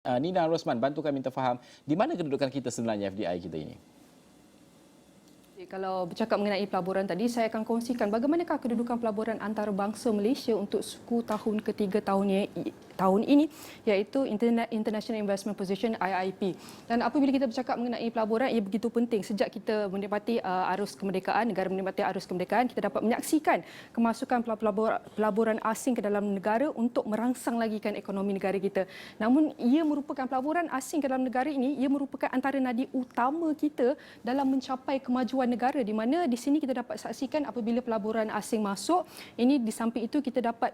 Nina Rosman, bantu kami minta faham di mana kedudukan kita sebenarnya FDI kita ini. Kalau bercakap mengenai pelaburan tadi, saya akan kongsikan bagaimanakah kedudukan pelaburan antarabangsa Malaysia untuk suku tahun ketiga tahun ini, iaitu International Investment Position IIP. Dan apabila kita bercakap mengenai pelaburan, ia begitu penting. Sejak kita menikmati arus kemerdekaan, negara menikmati arus kemerdekaan, kita dapat menyaksikan kemasukan pelaburan asing ke dalam negara untuk merangsang lagi kan ekonomi negara kita. Namun ia merupakan pelaburan asing ke dalam negara ini, ia merupakan antara nadi utama kita dalam mencapai kemajuan negara, di mana di sini kita dapat saksikan apabila pelaburan asing masuk, ini di samping itu kita dapat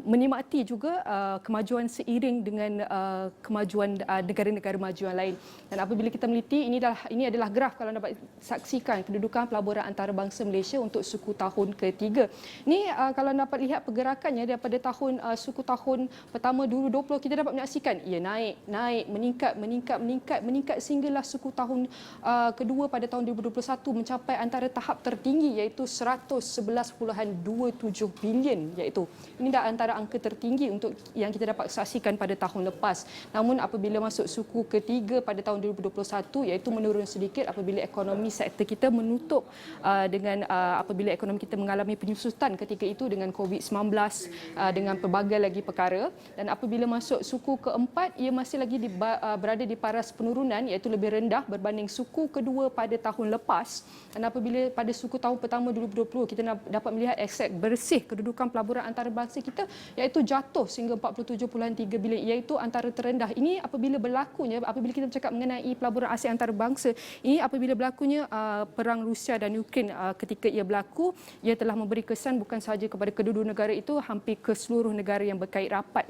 menikmati juga kemajuan seiring dengan kemajuan negara-negara maju yang lain. Dan apabila kita meliti, ini adalah graf kalau dapat saksikan kedudukan pelaburan antarabangsa Malaysia untuk suku tahun ketiga. Ini kalau dapat lihat pergerakannya daripada suku tahun pertama 2020, kita dapat menyaksikan ia naik, meningkat sehinggalah suku tahun kedua pada tahun 2021 mencapai antara tahap tertinggi, iaitu 111.27 bilion, iaitu ini dah antara angka tertinggi untuk yang kita dapat saksikan pada tahun lepas. Namun apabila masuk suku ketiga pada tahun 2021, iaitu menurun sedikit apabila ekonomi sektor kita menutup apabila ekonomi kita mengalami penyusutan ketika itu dengan COVID-19, dengan pelbagai lagi perkara. Dan apabila masuk suku keempat, ia masih lagi berada di paras penurunan, iaitu lebih rendah berbanding suku kedua pada tahun lepas. Dan apabila pada suku tahun pertama 2020, kita dapat melihat aset bersih kedudukan pelaburan antarabangsa kita, iaitu jatuh sehingga 47.3 bilion, iaitu antara terendah. Ini apabila kita bercakap mengenai pelaburan asing antarabangsa, ini apabila berlakunya perang Rusia dan Ukraine, ketika ia berlaku, ia telah memberi kesan bukan sahaja kepada kedua-dua negara itu, hampir ke seluruh negara yang berkait rapat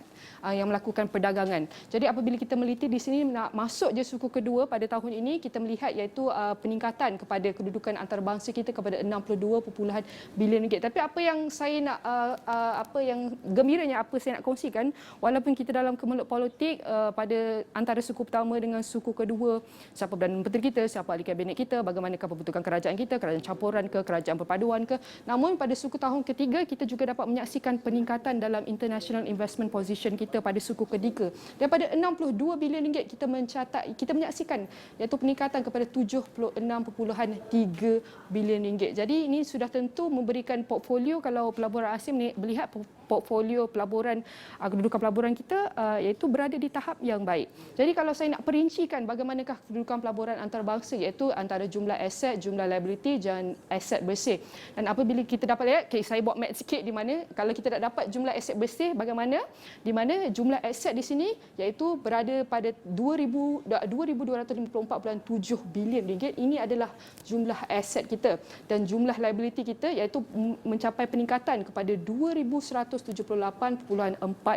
yang melakukan perdagangan. Jadi apabila kita meliti di sini, masuk je suku kedua pada tahun ini, kita melihat iaitu peningkatan kepada kedudukan antarabangsa kita kepada 62 bilion ringgit. Tapi apa yang saya nak gembiranya saya nak kongsikan, walaupun kita dalam kemelut politik pada antara suku pertama dengan suku kedua, siapa Perdana Menteri kita, siapa ahli kabinet kita, bagaimanakah pembentukan kerajaan kita, kerajaan campuran ke, kerajaan perpaduan ke. Namun pada suku tahun ketiga, kita juga dapat menyaksikan peningkatan dalam International Investment Position kita pada suku ketiga. Daripada 62 bilion ringgit, kita menyaksikan iaitu peningkatan kepada 76.3 bilion ringgit. Jadi ini sudah tentu memberikan portfolio, kalau pelaburan asing melihat portfolio pelaburan, kedudukan pelaburan kita iaitu berada di tahap yang baik. Jadi kalau saya nak perincikan bagaimanakah kedudukan pelaburan antarabangsa, iaitu antara jumlah aset, jumlah liability dan aset bersih. Dan apabila kita dapat lihat, saya buat mat sikit, di mana kalau kita tak dapat jumlah aset bersih bagaimana, di mana jumlah aset di sini iaitu berada pada 2,254.7 bilion ringgit. Ini adalah jumlah aset kita, dan jumlah liability kita iaitu mencapai peningkatan kepada 2,178.4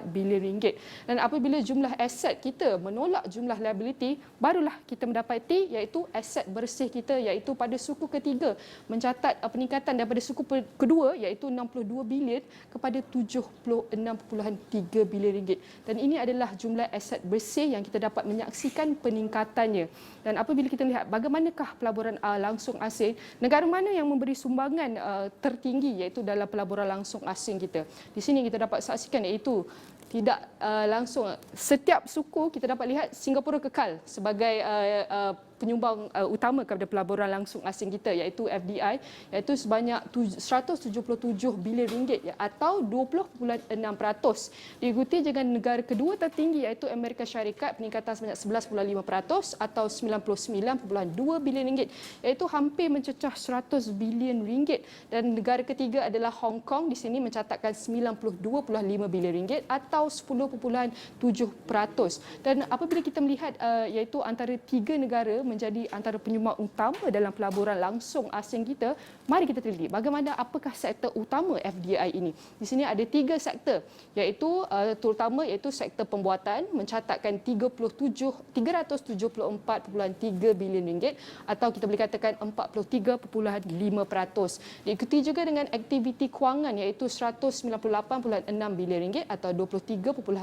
bilion ringgit. Dan apabila jumlah aset kita menolak jumlah liability, barulah kita mendapati iaitu aset bersih kita, iaitu pada suku ketiga mencatat peningkatan daripada suku kedua, iaitu 62 bilion kepada 76.3 bilion ringgit. Dan ini adalah jumlah aset bersih yang kita dapat menyaksikan peningkatannya. Dan apabila kita lihat bagaimanakah pelaburan langsung asing, negara mana yang memberi sumbangan tertinggi iaitu dalam pelaburan langsung asing kita. Di sini kita dapat saksikan iaitu tidak langsung setiap suku, kita dapat lihat Singapura kekal sebagai penyumbang utama kepada pelaburan langsung asing kita, iaitu FDI, iaitu sebanyak 177 bilion ringgit, atau 20.6%. Diikuti dengan negara kedua tertinggi iaitu Amerika Syarikat, peningkatan sebanyak 11.5% atau 99.2 bilion ringgit, iaitu hampir mencecah 100 bilion ringgit. Dan negara ketiga adalah Hong Kong, di sini mencatatkan 92.5 bilion ringgit atau 10.7%. Dan apabila kita melihat iaitu antara tiga negara menjadi antara penyumbang utama dalam pelaburan langsung asing kita, mari kita teliti bagaimana apakah sektor utama FDI ini. Di sini ada tiga sektor, iaitu terutama iaitu sektor pembuatan mencatatkan 374.3 bilion ringgit, atau kita boleh katakan 43.5%. Diikuti juga dengan aktiviti kewangan iaitu 198.6 bilion ringgit atau 23.1%,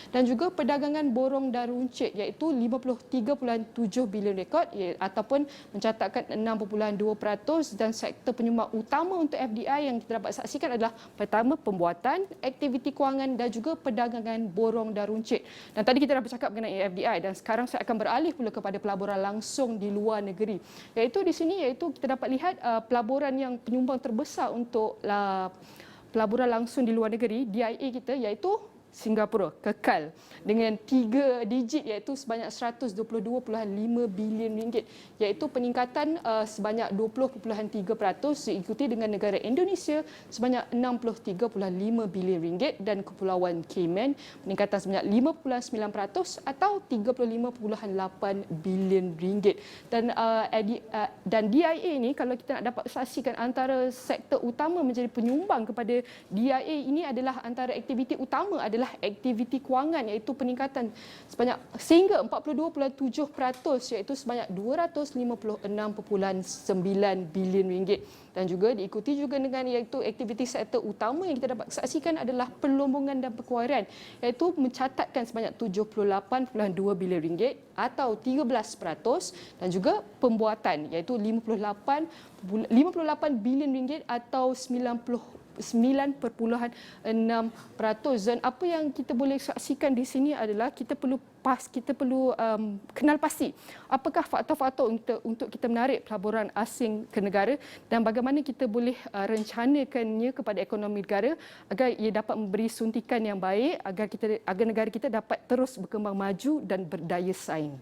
dan juga perdagangan borong dan runcit iaitu 53.7 bilion rekod ataupun mencatatkan 6.2%, dan sektor penyumbang utama untuk FDI yang kita dapat saksikan adalah pertama pembuatan, aktiviti kewangan dan juga perdagangan borong dan runcit. Dan tadi kita dah bercakap mengenai FDI dan sekarang saya akan beralih pula kepada pelaburan langsung di luar negeri. Iaitu di sini kita dapat lihat pelaburan yang penyumbang terbesar untuk pelaburan langsung di luar negeri, DIA kita, iaitu Singapura, kekal dengan 3 digit iaitu sebanyak 122.5 bilion ringgit, iaitu peningkatan sebanyak 20.3%, diikuti dengan negara Indonesia sebanyak 63.5 bilion ringgit dan Kepulauan Cayman peningkatan sebanyak 5.9% atau 35.8 bilion ringgit. Dan DIA ini, kalau kita nak dapat saksikan antara sektor utama menjadi penyumbang kepada DIA ini adalah antara aktiviti utama adalah aktiviti kewangan, iaitu peningkatan sebanyak sehingga 42.7%, iaitu sebanyak 256.9 bilion ringgit. Dan juga diikuti juga dengan iaitu aktiviti sektor utama yang kita dapat saksikan adalah perlombongan dan perkuaran, iaitu mencatatkan sebanyak 78.2 bilion ringgit atau 13%, dan juga pembuatan iaitu 58 bilion ringgit atau 9.6%. Dan apa yang kita boleh saksikan di sini adalah kita perlu kenal pasti apakah faktor-faktor untuk kita menarik pelaburan asing ke negara dan bagaimana kita boleh rencanakannya kepada ekonomi negara agar ia dapat memberi suntikan yang baik agar negara kita dapat terus berkembang maju dan berdaya saing.